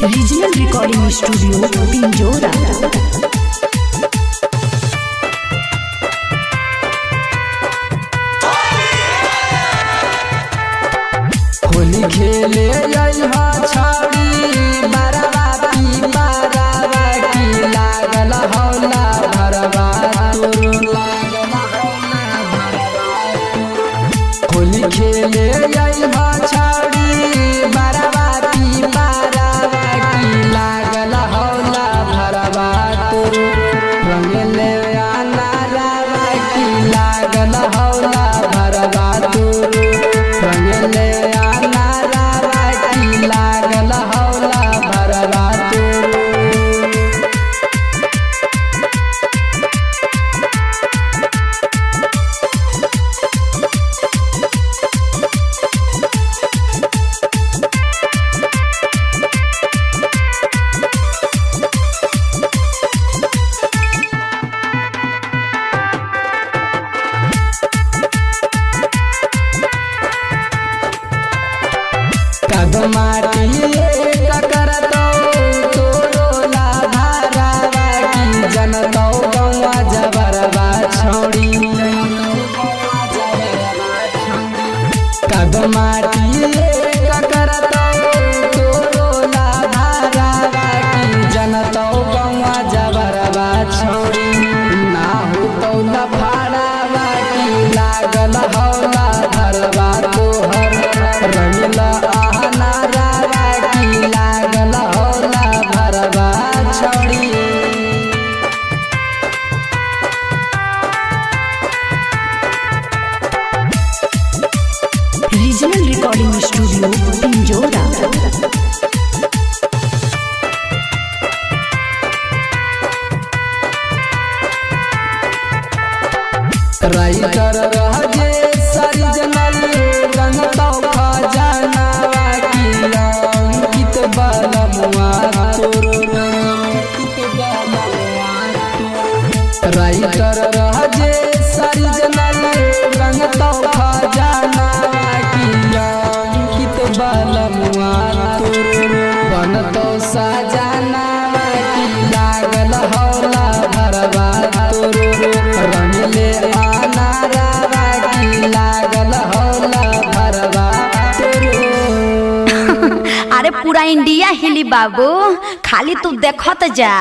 Regional recording studio Pinjora. Holi खेले यहाँ छाड़ी बरवा की बरवा की लागल हौला भरवा होली खेले यहाँ छाड़ी बरवा की बरवा की लागल हौला भरवा रंगले आना रवा की लागल हौला भरवा रंगले माटी करतो तोरोला भरवा की जनतो गौवा जबरवा छोड़ी कद माटी करतो तोरोला भरवा की जनतो गौवा जबरवा छोड़ी ना हो तो लफड़वा की लागल हौला भरवा तोहर रंगला रीजनल रिकॉर्डिंग स्टूडियो पिंजोरा। राइटर रहजे सरिजनल रंगतो खजाना की अंकित बलमुआ राइटर रहजे सरिजनल रंगतो खजाना की अंकित बलमुआ बनतो सजाना की लागल हौला भरवा रंगले आना रवा की लागल हौला भरवा अरे पूरा इंडिया हिली बाबू, खाली तू देखत जा।